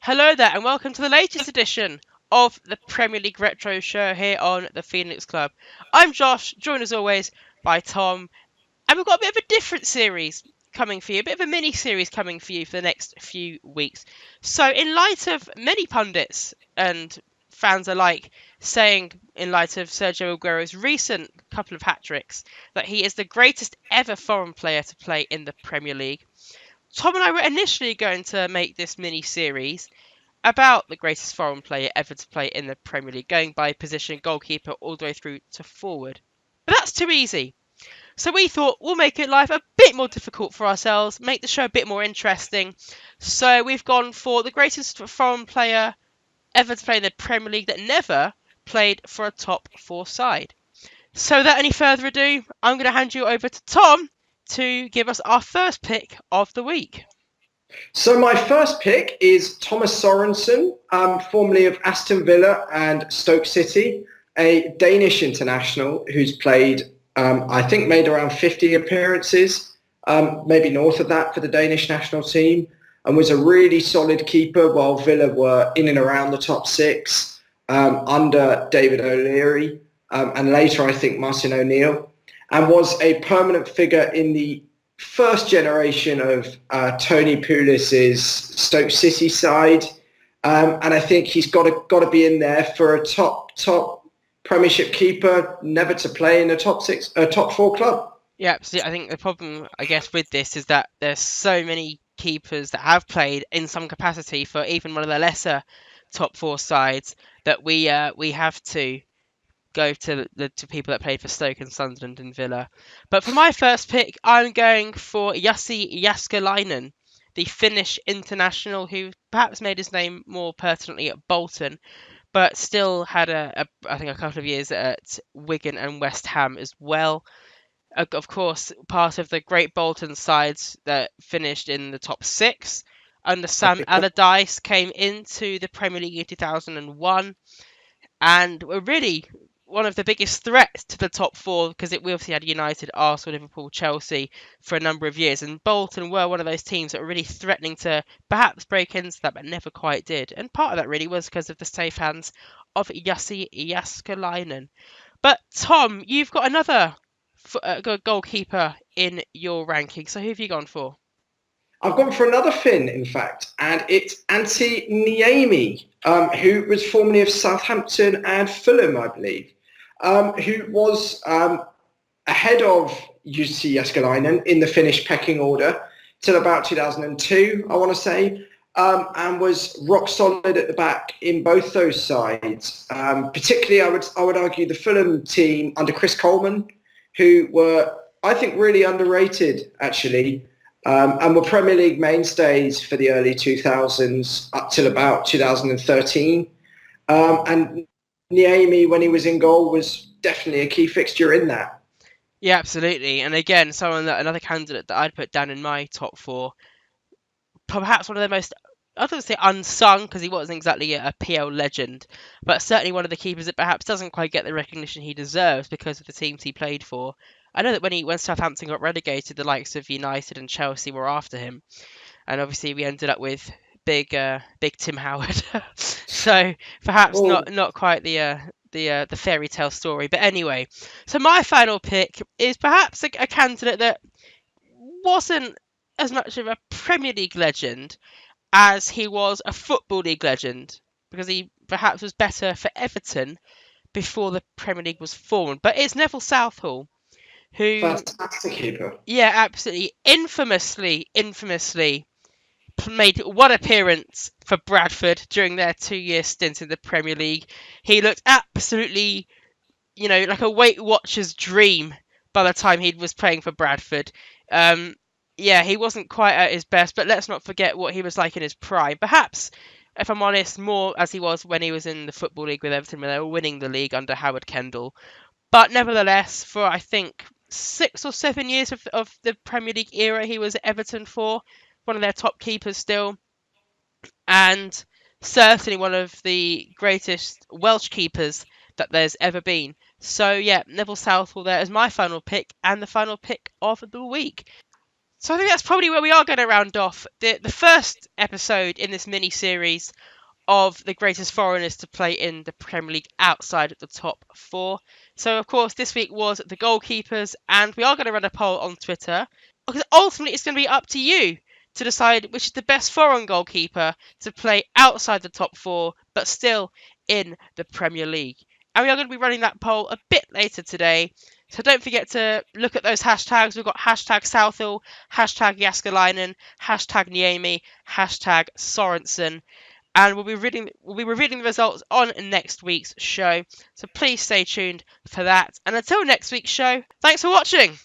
Hello there, and welcome to the latest edition of the Premier League Retro Show here on the Phoenix Club. I'm Josh, joined as always by Tom, and we've got a bit of a different series coming for you, a bit of a mini series coming for you for the next few weeks. So, in light of many pundits and fans alike saying, in light of Sergio Aguero's recent couple of hat tricks, that he is the greatest ever foreign player to play in the Premier League, Tom and I were initially going to make this mini series about the greatest foreign player ever to play in the Premier League, going by position, goalkeeper, all the way through to forward. But that's too easy. So we thought we'll make it life a bit more difficult for ourselves, make the show a bit more interesting. So we've gone for the greatest foreign player ever to play in the Premier League that never played for a top four side. So without any further ado, I'm going to hand you over to Tom to give us our first pick of the week. So my first pick is Thomas Sorensen, formerly of Aston Villa and Stoke City, a Danish international who's played, I think, made around 50 appearances, maybe north of that for the Danish national team, and was a really solid keeper while Villa were in and around the top six under David O'Leary, and later, I think, Martin O'Neill, and was a permanent figure in the first generation of Tony Pulis's Stoke City side, and I think he's got to be in there for a top Premiership keeper, never to play in a top four club. Yeah, absolutely. I think the problem, I guess, with this is that there's so many keepers that have played in some capacity for even one of the lesser top four sides that we have to go to people that played for Stoke and Sunderland and Villa. But for my first pick, I'm going for Jussi Jääskeläinen, the Finnish international who perhaps made his name more pertinently at Bolton, but still had I think a couple of years at Wigan and West Ham as well. Of course, part of the great Bolton sides that finished in the top six under Sam Allardyce, came into the Premier League in 2001 and were really one of the biggest threats to the top four, because we obviously had United, Arsenal, Liverpool, Chelsea for a number of years, and Bolton were one of those teams that were really threatening to perhaps break into that, but never quite did. And part of that really was because of the safe hands of Jussi Jääskeläinen. But Tom, you've got another goalkeeper in your ranking, so who have you gone for? I've gone for another Finn, in fact, and it's Antti Niemi, who was formerly of Southampton and Fulham, I believe, who was ahead of Jussi Jääskeläinen in the Finnish pecking order till about 2002, I want to say, and was rock solid at the back in both those sides. Particularly, I would argue the Fulham team under Chris Coleman, who were, I think, really underrated, actually. And were Premier League mainstays for the early 2000s up till about 2013. And Niemi, when he was in goal, was definitely a key fixture in that. Yeah, absolutely. And again, another candidate that I'd put down in my top four, perhaps one of the most, I don't say unsung, because he wasn't exactly a PL legend, but certainly one of the keepers that perhaps doesn't quite get the recognition he deserves because of the teams he played for. I know that when Southampton got relegated, the likes of United and Chelsea were after him, and obviously we ended up with big Tim Howard. So perhaps not quite the fairy tale story. But anyway, so my final pick is perhaps a candidate that wasn't as much of a Premier League legend as he was a Football League legend, because he perhaps was better for Everton before the Premier League was formed. But it's Neville Southall, who, fantastic keeper. Yeah, absolutely, infamously made one appearance for Bradford during their 2-year stint in the Premier League. He looked absolutely, like a Weight Watcher's dream by the time he was playing for Bradford. Yeah, he wasn't quite at his best, but let's not forget what he was like in his prime. Perhaps, if I'm honest, more as he was when he was in the Football League with Everton, when they were winning the league under Howard Kendall. But nevertheless, for I think 6 or 7 years of the Premier League era, he was at Everton for, one of their top keepers still, and certainly one of the greatest Welsh keepers that there's ever been. So yeah, Neville Southall there is my final pick, and the final pick of the week. So I think that's probably where we are going to round off the first episode in this mini series of the greatest foreigners to play in the Premier League outside of the top four. So, of course, this week was the goalkeepers, and we are going to run a poll on Twitter because ultimately it's going to be up to you to decide which is the best foreign goalkeeper to play outside the top four but still in the Premier League. And we are going to be running that poll a bit later today. So don't forget to look at those hashtags. We've got hashtag Southall, hashtag Jaskalainen, hashtag Niemi, hashtag Sorensen, and we'll be revealing the results on next week's show. So please stay tuned for that. And until next week's show, thanks for watching.